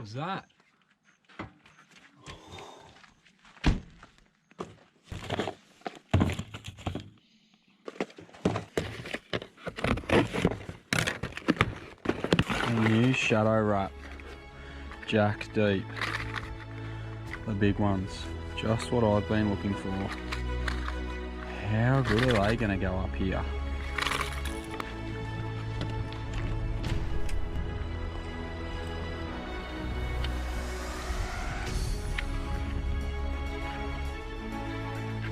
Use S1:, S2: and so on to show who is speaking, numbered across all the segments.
S1: was that? New Shimano Jack Deep. The big ones. Just what I've been looking for. How good are they going to go up here?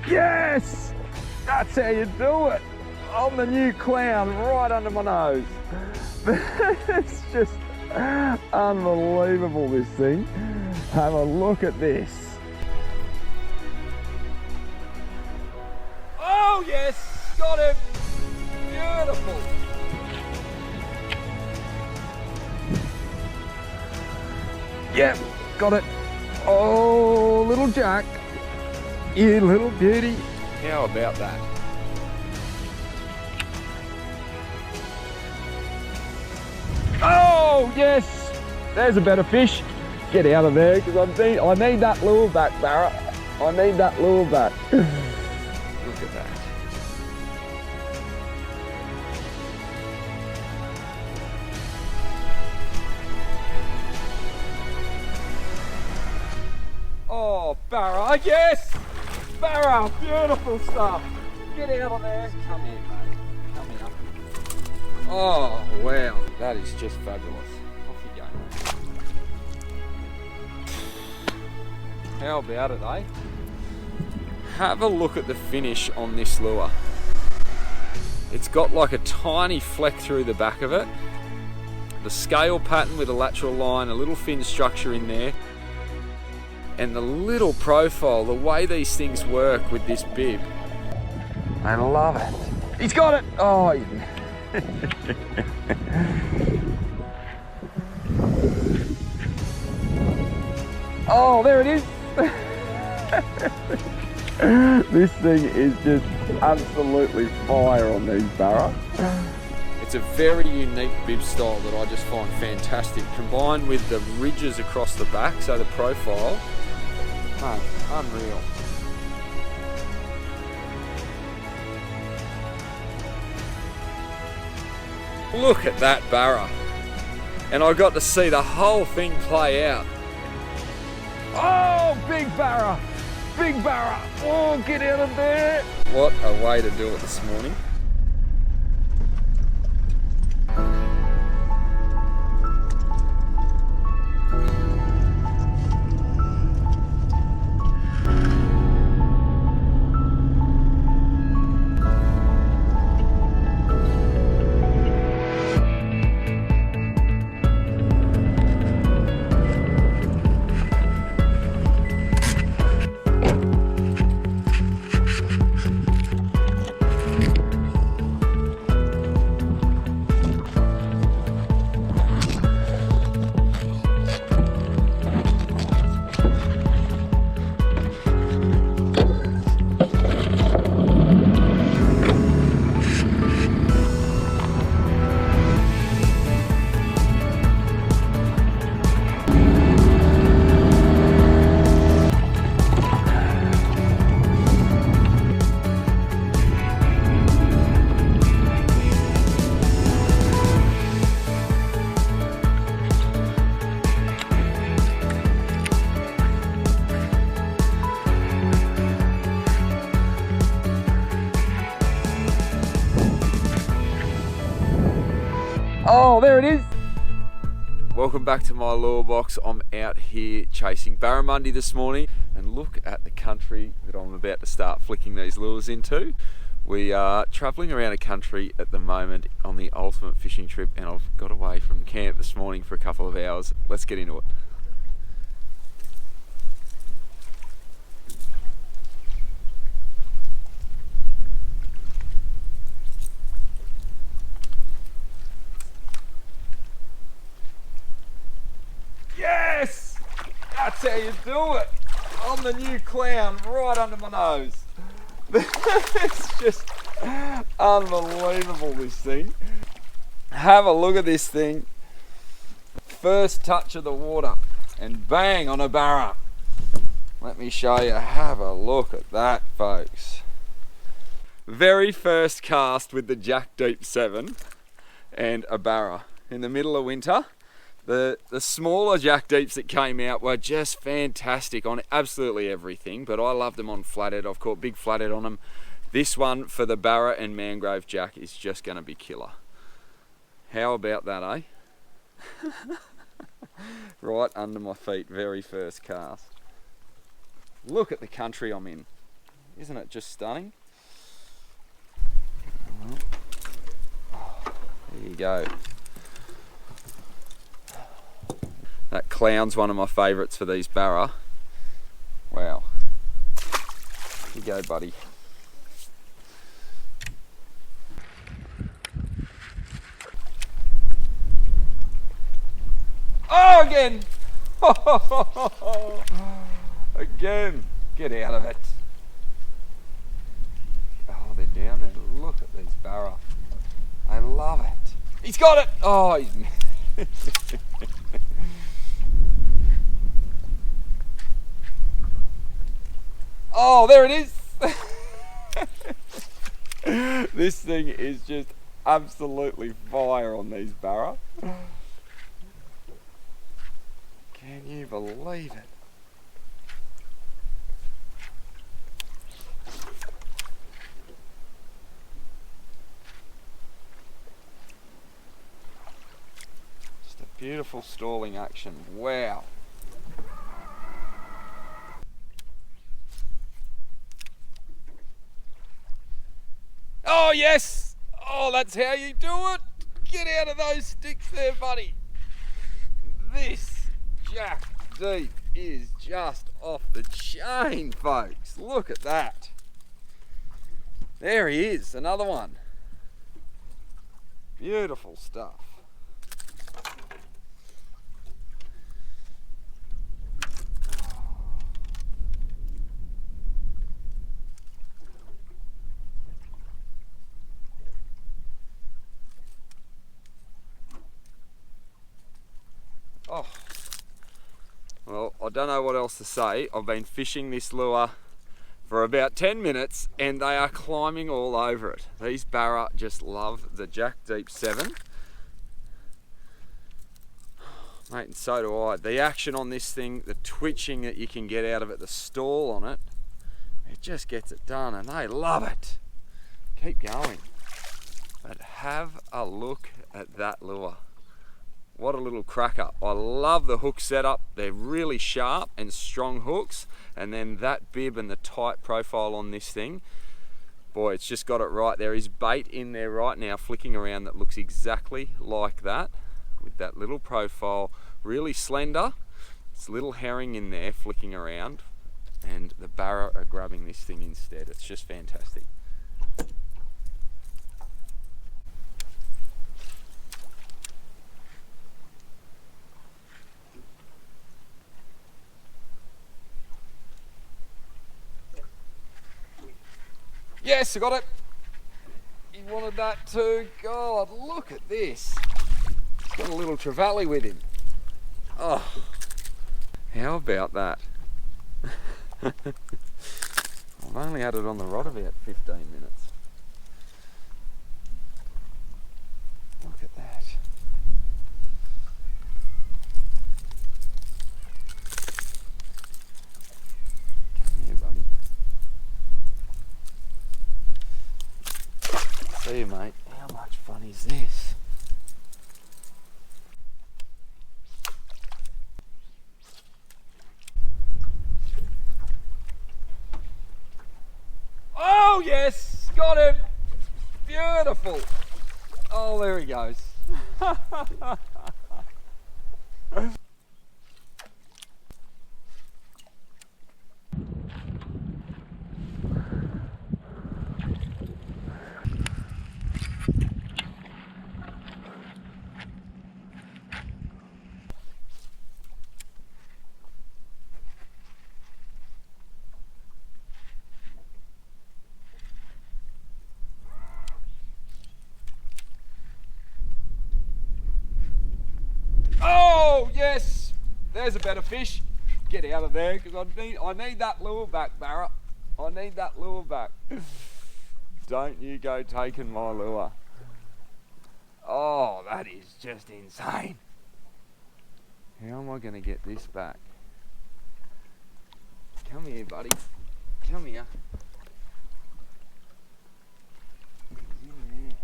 S1: Yes! That's how you do it! I'm the new clown right under my nose. It's just unbelievable, this thing. Have a look at this. Oh yes! Got him! Beautiful! Yep, got it. Oh, little Jack. You little beauty. How about that? Oh, yes! There's a better fish. Get out of there, because I need that lure back, Barra. I need that lure back. Look at that. Oh, Barra, yes! Barra, beautiful stuff. Get out of there. Come here, mate. Come here. Oh, wow. That is just fabulous. Off you go, mate. How about it, eh? Have a look at the finish on this lure. It's got like a tiny fleck through the back of it. The scale pattern with a lateral line, a little fin structure in there. And the little profile, the way these things work with this bib. I love it. He's got it! Oh, oh, there it is. This thing is just absolutely fire on these barra. It's a very unique bib style that I just find fantastic, combined with the ridges across the back, so the profile. Oh, unreal. Look at that barra. And I got to see the whole thing play out. Oh, big barra. Big barra. Oh, get out of there. What a way to do it this morning. Oh, there it is. Welcome back to my lure box. I'm out here chasing barramundi this morning, and look at the country that I'm about to start flicking these lures into. We are travelling around a country at the moment on the ultimate fishing trip, and I've got away from camp this morning for a couple of hours. Let's get into it. Yes! That's how you do it! I'm the new clown right under my nose. It's just unbelievable, this thing. Have a look at this thing. First touch of the water. and bang on a barra. Let me show you, have a look at that, folks. Very first cast with the Jack Deep 7 and a barra in the middle of winter. The smaller Jack Deeps that came out were just fantastic on absolutely everything, but I loved them on flathead. I've caught big flathead on them. This one for the barra and mangrove jack is just going to be killer. How about that, eh? Right under my feet, very first cast. Look at the country I'm in. Isn't it just stunning? There you go. That clown's one of my favourites for these barra. Wow. Here you go, buddy. Oh, again! Again! Get out of it. Oh, they're down there. Look at these barra. I love it. He's got it! Oh, he's... Oh, there it is! This thing is just absolutely fire on these barra. Can you believe it? Just a beautiful stalling action. Wow. Oh, yes! Oh, that's how you do it! Get out of those sticks there, buddy! This Jack Deep is just off the chain, folks. Look at that. There he is, another one. Beautiful stuff. Oh, well, I don't know what else to say. I've been fishing this lure for about 10 minutes and they are climbing all over it. These barra just love the Jack Deep 7. Mate, and so do I. The action on this thing, the twitching that you can get out of it, the stall on it, it just gets it done and they love it. Keep going. But have a look at that lure. What a little cracker. I love the hook setup. They're really sharp and strong hooks. And then that bib and the tight profile on this thing. Boy, it's just got it right. There is bait in there right now flicking around that looks exactly like that. With that little profile, really slender. It's a little herring in there flicking around. And the barra are grabbing this thing instead. It's just fantastic. Yes, I got it. He wanted that too. God, look at this. He's got a little trevally with him. Oh, how about that? I've only had it on the rod about 15 minutes. Look at that. Come here, buddy. See you, mate. How much fun is this? Oh yes, got him. Beautiful. Oh, there he goes. Oh yes, there's a better fish. Get out of there, because I need that lure back, Barra. I need that lure back. Don't you go taking my lure. Oh, that is just insane. How am I going to get this back? Come here, buddy. Come here. He's in there.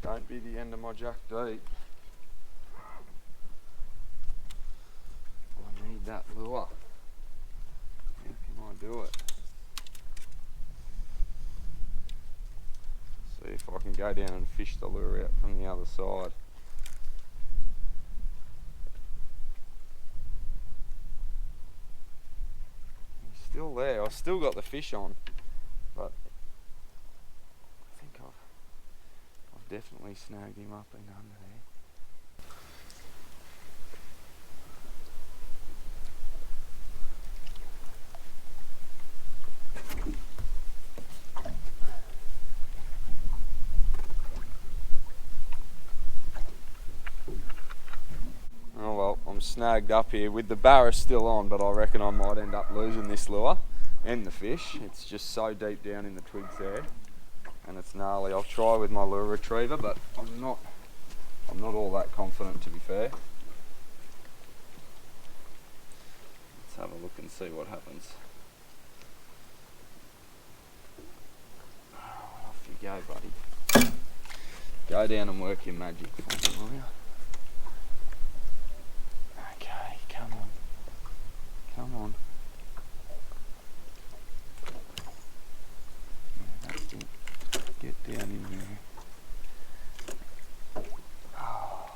S1: Don't be the end of my Jack Deep. I need that lure. How can I do it? See if I can go down and fish the lure out from the other side. He's still there. I've still got the fish on, but I think I've definitely snagged him up and under there. Oh well, I'm snagged up here with the barra still on, but I reckon I might end up losing this lure and the fish. It's just so deep down in the twigs there, and it's gnarly. I'll try with my lure retriever, but I'm not all that confident, to be fair. Let's have a look and see what happens. Off you go, buddy. Go down and work your magic for me, will you? Okay, come on. Come on. Yeah, that's it. Get down in there. Oh.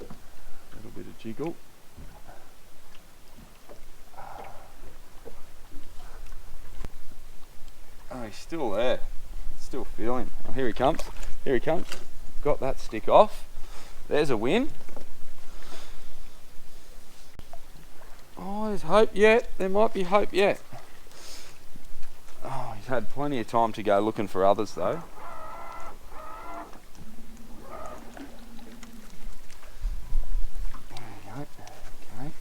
S1: A little bit of jiggle. Oh, he's still there. Still feeling. Oh, here he comes. Here he comes. Got that stick off. There's a win. Oh, there's hope yet. There might be hope yet. Oh, he's had plenty of time to go looking for others though. There we go. Okay.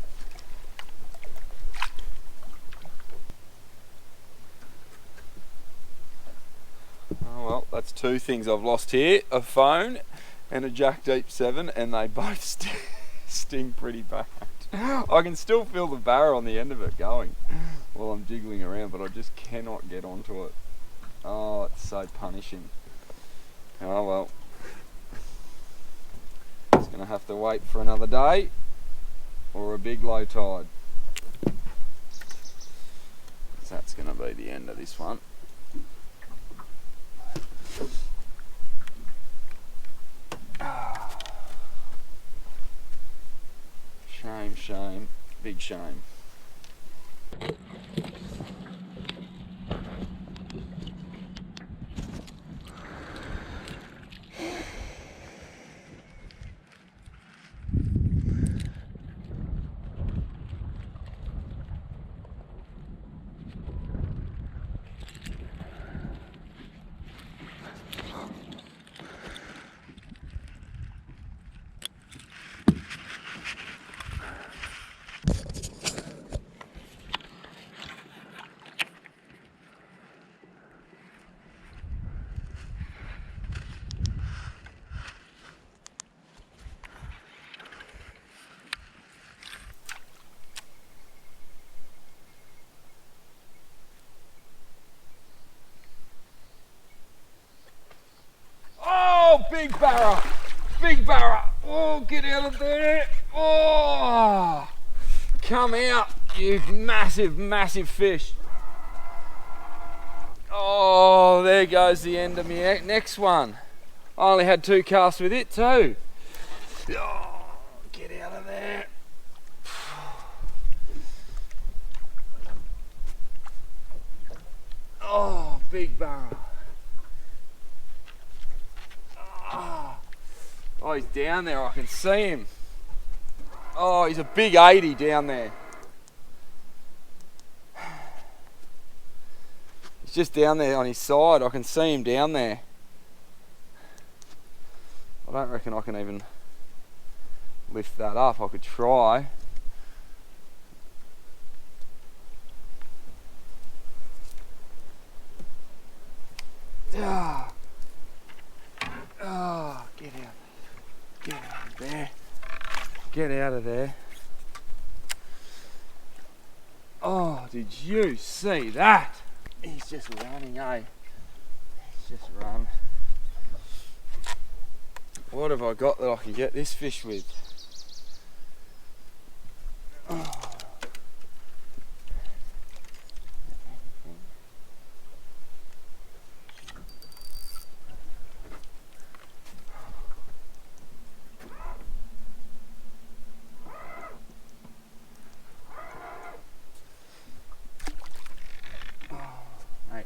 S1: Oh well, that's two things I've lost here. A phone and a Jack Deep 7, and they both sting pretty bad. I can still feel the barra on the end of it going while I'm jiggling around, but I just cannot get onto it. Oh, it's so punishing. Oh well. It's going to have to wait for another day or a big low tide. That's going to be the end of this one. Shame, shame, big shame. Oh, big barra! Big barra! Oh, get out of there! Oh! Come out, you massive, massive fish! Oh, there goes the end of my next one. I only had 2 casts with it too. Oh, get out of there. Oh, big barra. Oh, he's down there, I can see him. Oh, he's a big 80 down there. He's just down there on his side, I can see him down there. I don't reckon I can even lift that up, I could try. Oh, get out. Get out of there. Get out of there. Oh, did you see that? He's just running, eh? He's just run. What have I got that I can get this fish with? Oh.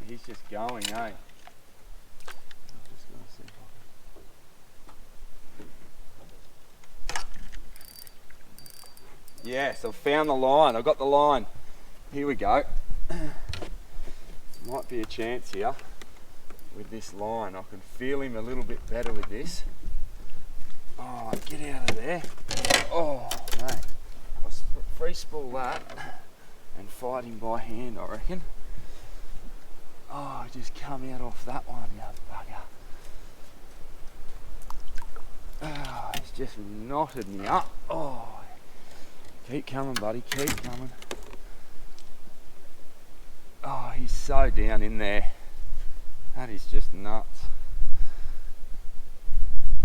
S1: He's just going, eh? I'm just gonna see if I can... Yes, I've found the line. I've got the line. Here we go. Might be a chance here with this line. I can feel him a little bit better with this. Oh, get out of there. Oh, mate. I'll free spool that and fight him by hand, I reckon. Oh, just come out off that one, you bugger. Oh, he's just knotted me up. Oh, keep coming, buddy, keep coming. Oh, he's so down in there. That is just nuts.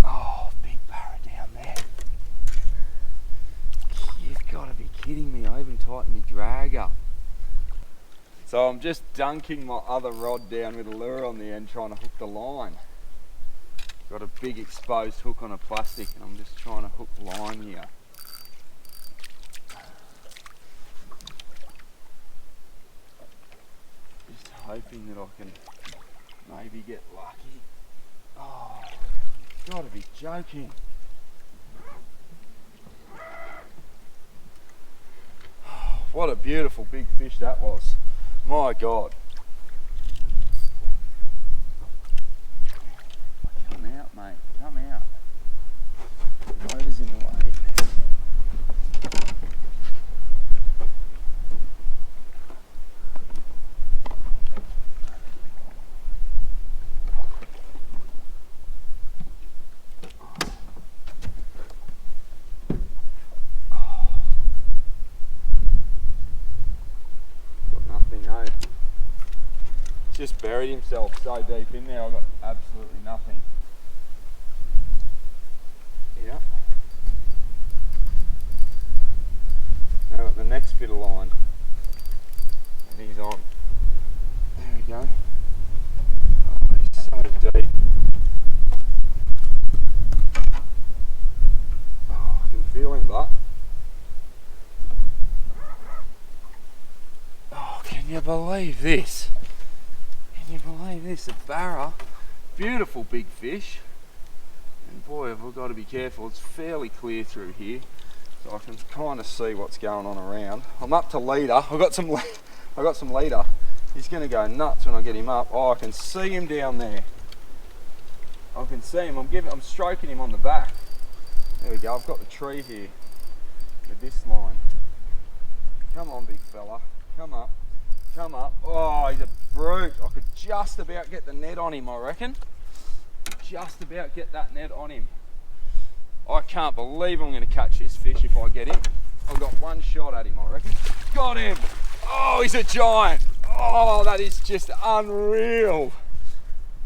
S1: Oh, big barra down there. You've got to be kidding me. I even tightened my drag up. So I'm just dunking my other rod down with a lure on the end, trying to hook the line. Got a big exposed hook on a plastic and I'm just trying to hook line here. Just hoping that I can maybe get lucky. Oh, you've got to be joking. What a beautiful big fish that was. My God. Come out, mate. Come out. Motor's in the way. Just buried himself so deep in there, I got absolutely nothing. Yeah. Now got the next bit of line. And he's on. There we go. Oh, he's so deep. Oh, I can feel him, but. Oh, can you believe this? Can you believe this? A barra, beautiful big fish, and boy have I got to be careful. It's fairly clear through here, so I can kind of see what's going on around. I'm up to leader. I got some leader. He's going to go nuts when I get him up. Oh, I can see him down there. I can see him. I'm stroking him on the back. There we go. I've got the tree here with this line. Come on, big fella. Come up. Come up. Oh, he's a brute. I could just about get the net on him, I reckon. Just about get that net on him. I can't believe I'm going to catch this fish if I get him. I've got one shot at him, I reckon. Got him. Oh, he's a giant. Oh, that is just unreal.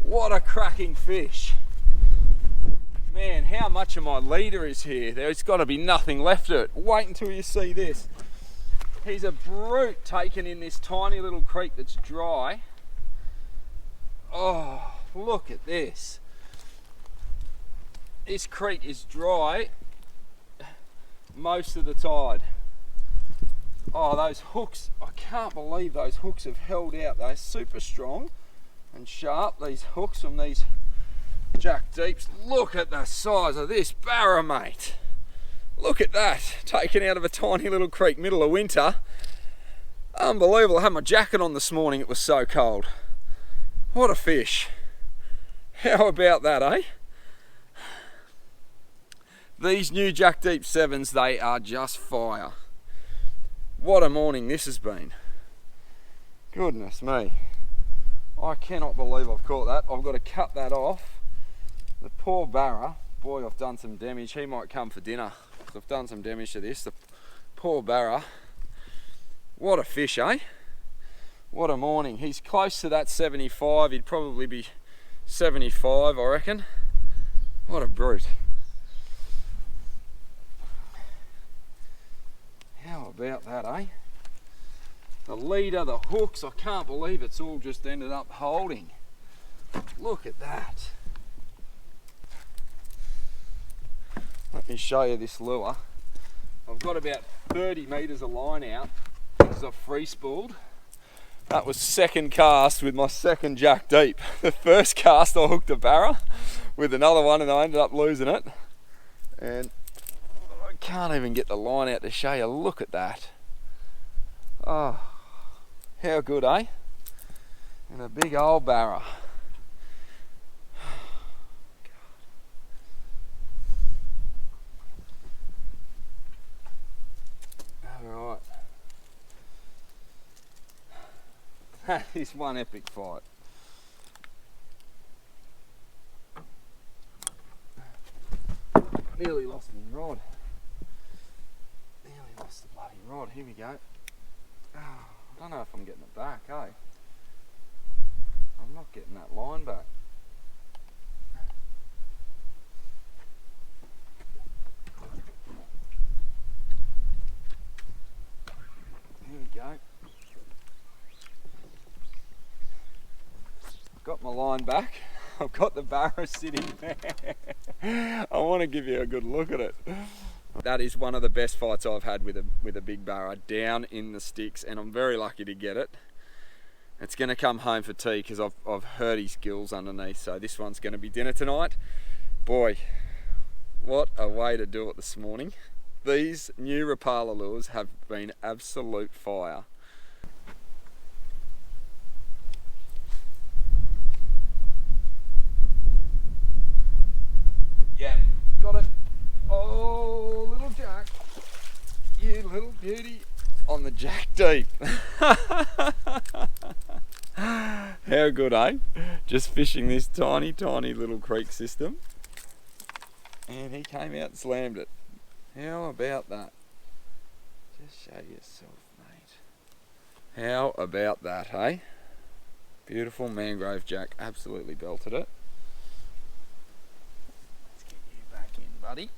S1: What a cracking fish. Man, how much of my leader is here? There's got to be nothing left of it. Wait until you see this. He's a brute taken in this tiny little creek that's dry. Oh, look at this. This creek is dry most of the tide. Oh, those hooks, I can't believe those hooks have held out. They're super strong and sharp, these hooks from these Jack Deeps. Look at the size of this barra, mate. Look at that, taken out of a tiny little creek, middle of winter. Unbelievable. I had my jacket on this morning, it was so cold. What a fish. How about that, eh? These new Jack Deep 7s, they are just fire. What a morning this has been. Goodness me. I cannot believe I've caught that. I've got to cut that off. The poor barra, boy, I've done some damage. He might come for dinner. I've done some damage to this. The poor barra. What a fish, eh? What a morning. He's close to that 75. He'd probably be 75, I reckon. What a brute. How about that, eh? The leader, the hooks, I can't believe it's all just ended up holding. Look at that. Let me show you this lure. I've got about 30 metres of line out because I've free spooled. That was second cast with my second Jack Deep. The first cast I hooked a barra with another one and I ended up losing it. And I can't even get the line out to show you. Look at that. Oh, how good, eh? And a big old barra. Alright. That is one epic fight. Nearly lost my rod. Nearly lost the bloody rod. Here we go. Oh, I don't know if I'm getting it back, eh? I'm not getting that line back. Here we go. Got my line back. I've got the barra sitting there. I want to give you a good look at it. That is one of the best fights I've had with a big barra, down in the sticks, and I'm very lucky to get it. It's going to come home for tea because I've hurt his gills underneath, so this one's going to be dinner tonight. Boy, what a way to do it this morning. These new Rapala lures have been absolute fire. Yeah, got it. Oh, little Jack. You little beauty on the Jack Deep. How good, eh? Just fishing this tiny, tiny little creek system. And he came out and slammed it. How about that? Just show yourself, mate. How about that, hey? Beautiful mangrove Jack, absolutely belted it. Let's get you back in, buddy.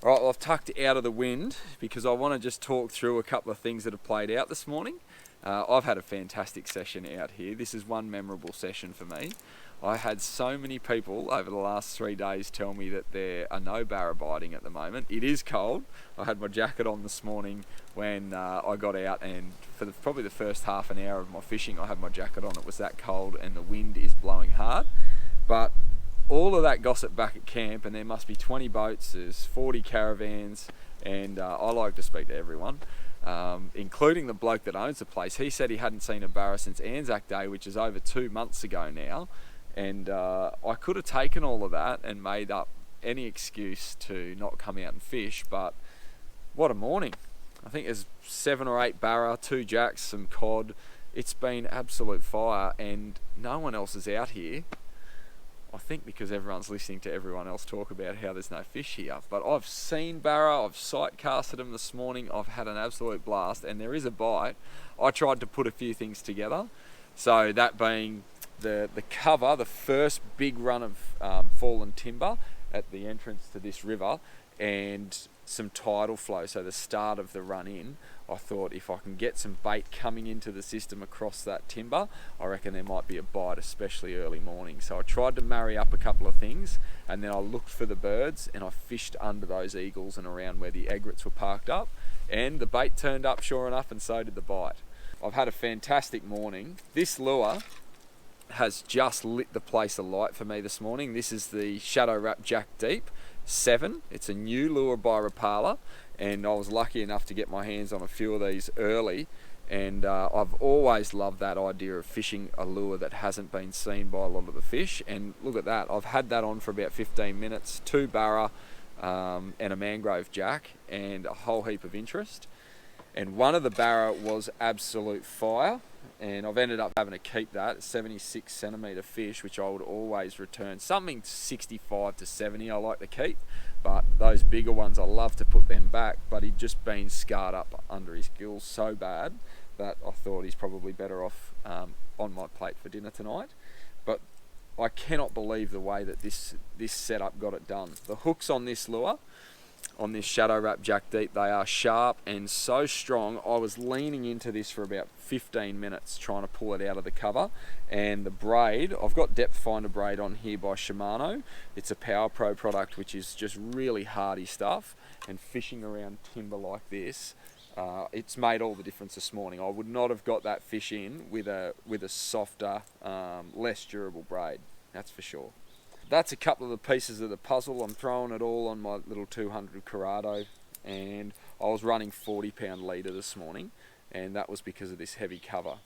S1: Right, well, I've tucked out of the wind because I want to just talk through a couple of things that have played out this morning. I've had a fantastic session out here. This is one memorable session for me. I had so many people over the last 3 days tell me that there are no barra biting at the moment. It is cold. I had my jacket on this morning when I got out, and for probably the first half an hour of my fishing I had my jacket on. It was that cold and the wind is blowing hard. But all of that gossip back at camp, and there must be 20 boats, there's 40 caravans, and I like to speak to everyone, including the bloke that owns the place. He said he hadn't seen a barra since Anzac Day, which is over 2 months ago now, and I could have taken all of that and made up any excuse to not come out and fish, but what a morning. I think there's 7 or 8 barra, 2 jacks, some cod. It's been absolute fire, and no one else is out here. I think because everyone's listening to everyone else talk about how there's no fish here. But I've seen barra, I've sight casted them this morning, I've had an absolute blast, and there is a bite. I tried to put a few things together. So that being the cover, the first big run of fallen timber at the entrance to this river, and some tidal flow, so the start of the run in. I thought if I can get some bait coming into the system across that timber, I reckon there might be a bite, especially early morning. So I tried to marry up a couple of things, and then I looked for the birds, and I fished under those eagles and around where the egrets were parked up, and the bait turned up sure enough, and so did the bite. I've had a fantastic morning. This lure has just lit the place alight for me this morning. This is the Shimano Curado Jack Deep 7. It's a new lure by Rapala, and I was lucky enough to get my hands on a few of these early, and I've always loved that idea of fishing a lure that hasn't been seen by a lot of the fish. And look at that, I've had that on for about 15 minutes, 2 barra and a mangrove jack, and a whole heap of interest. And one of the barra was absolute fire, and I've ended up having to keep that 76 centimetre fish, which I would always return. Something 65 to 70 I like to keep, but those bigger ones I love to put them back. But he'd just been scarred up under his gills so bad that I thought he's probably better off on my plate for dinner tonight. But I cannot believe the way that this setup got it done. The hooks on this lure, on this Shimano Curado Jack Deep, they are sharp and so strong. I was leaning into this for about 15 minutes trying to pull it out of the cover. And the braid, I've got depth finder braid on here by Shimano. It's a PowerPro product, which is just really hardy stuff, and fishing around timber like this, it's made all the difference this morning. I would not have got that fish in with a softer, less durable braid, that's for sure. That's a couple of the pieces of the puzzle. I'm throwing it all on my little 200 Curado, and I was running 40-pound leader this morning, and that was because of this heavy cover.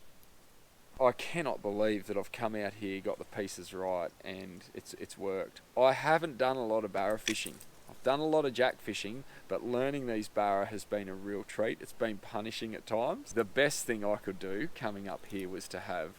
S1: I cannot believe that I've come out here, got the pieces right, and it's worked. I haven't done a lot of barra fishing. I've done a lot of jack fishing, but learning these barra has been a real treat. It's been punishing at times. The best thing I could do coming up here was to have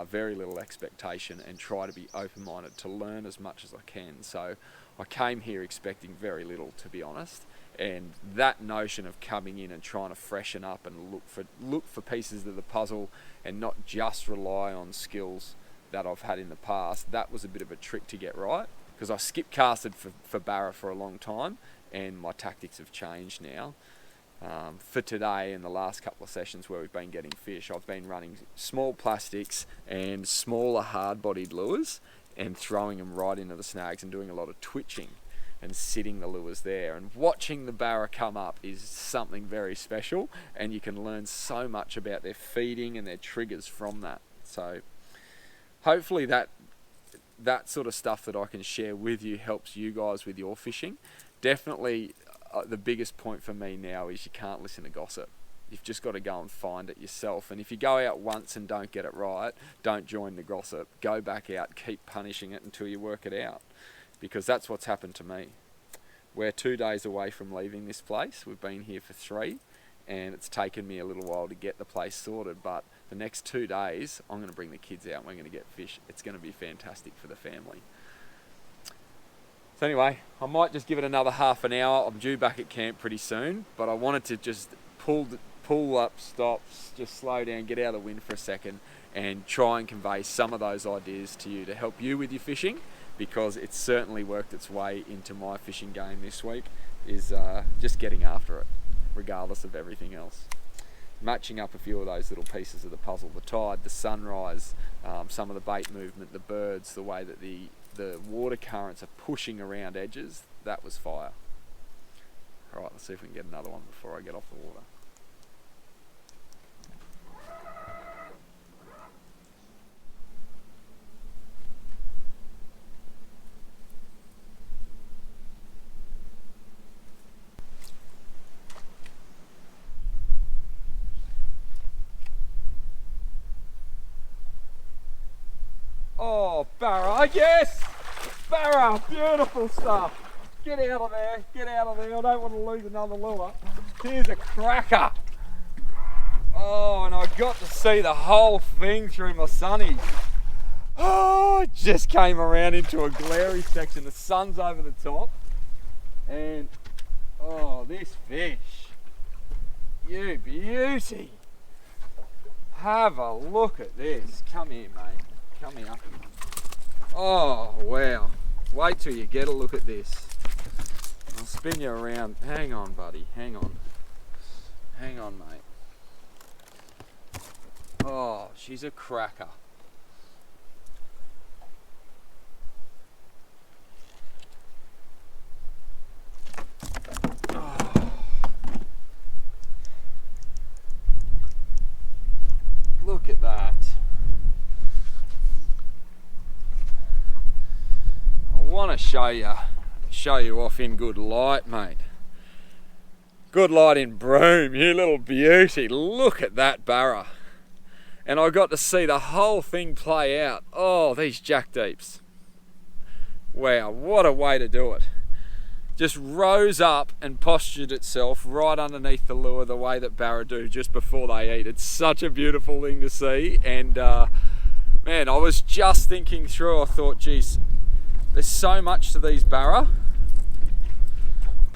S1: very little expectation and try to be open-minded to learn as much as I can. So I came here expecting very little, to be honest, and that notion of coming in and trying to freshen up and look for pieces of the puzzle and not just rely on skills that I've had in the past, that was a bit of a trick to get right, because I skip casted for barra for a long time, and my tactics have changed now. For today and the last couple of sessions where we've been getting fish, I've been running small plastics and smaller hard-bodied lures and throwing them right into the snags and doing a lot of twitching and sitting the lures there. And watching the barra come up is something very special, and you can learn so much about their feeding and their triggers from that. So hopefully that sort of stuff that I can share with you helps you guys with your fishing. Definitely the biggest point for me now is you can't listen to gossip. You've just got to go and find it yourself. And if you go out once and don't get it right, don't join the gossip. Go back out, keep punishing it until you work it out. Because that's what's happened to me. We're 2 days away from leaving this place. We've been here for 3, and it's taken me a little while to get the place sorted. But the next 2 days, I'm going to bring the kids out and we're going to get fish. It's going to be fantastic for the family. So anyway, I might just give it another half an hour. I'm due back at camp pretty soon, but I wanted to just pull up, stop, just slow down, get out of the wind for a second, and try and convey some of those ideas to you to help you with your fishing, because it's certainly worked its way into my fishing game this week, is just getting after it, regardless of everything else. Matching up a few of those little pieces of the puzzle, the tide, the sunrise, some of the bait movement, the birds, the way that the water currents are pushing around edges, that was fire. Alright, let's see if we can get another one before I get off the water. Oh, barra, yes! Barra, beautiful stuff. Get out of there, get out of there. I don't want to lose another lure. Here's a cracker. Oh, and I got to see the whole thing through my sunnies. Oh, it just came around into a glary section. The sun's over the top. And, oh, this fish. You beauty. Have a look at this. Come here, mate. come here. Oh, wow. Wait till you get a look at this. I'll spin you around. Hang on, buddy. Hang on. Hang on, mate. Oh, she's a cracker. Oh. Look at that. I want to show you off in good light, mate. Good light in Broome, you little beauty. Look at that barra. And I got to see the whole thing play out. Oh, these Jack Deeps. Wow, what a way to do it. Just rose up and postured itself right underneath the lure the way that barra do just before they eat. It's such a beautiful thing to see. And man, I was just thinking through, I thought, geez, there's so much to these barra.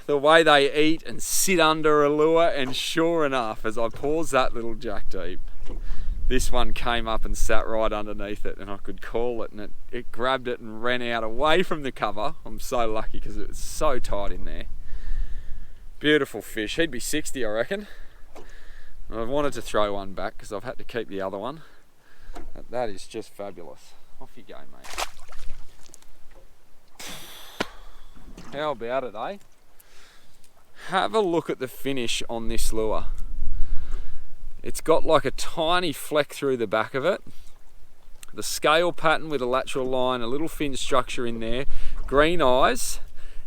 S1: The way they eat and sit under a lure, and sure enough, as I paused that little Jack Deep, this one came up and sat right underneath it, and I could call it, and it grabbed it and ran out away from the cover. I'm so lucky because it was so tight in there. Beautiful fish. He'd be 60, I reckon. And I wanted to throw one back because I've had to keep the other one. But that is just fabulous. Off you go, mate. How about it, eh? Have a look at the finish on this lure. It's got like a tiny fleck through the back of it. The scale pattern with a lateral line, a little fin structure in there, green eyes,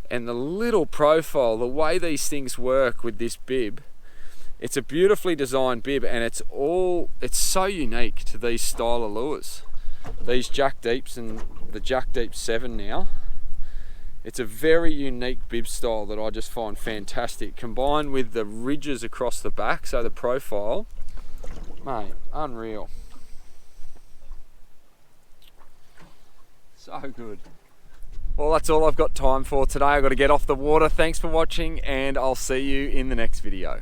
S1: and the little profile, the way these things work with this bib. It's a beautifully designed bib, and it's so unique to these style of lures. These Jack Deeps and the Jack Deep 7 now. It's a very unique bib style that I just find fantastic, combined with the ridges across the back, so the profile, mate, unreal. So good. Well, that's all I've got time for today. I've got to get off the water. Thanks for watching, and I'll see you in the next video.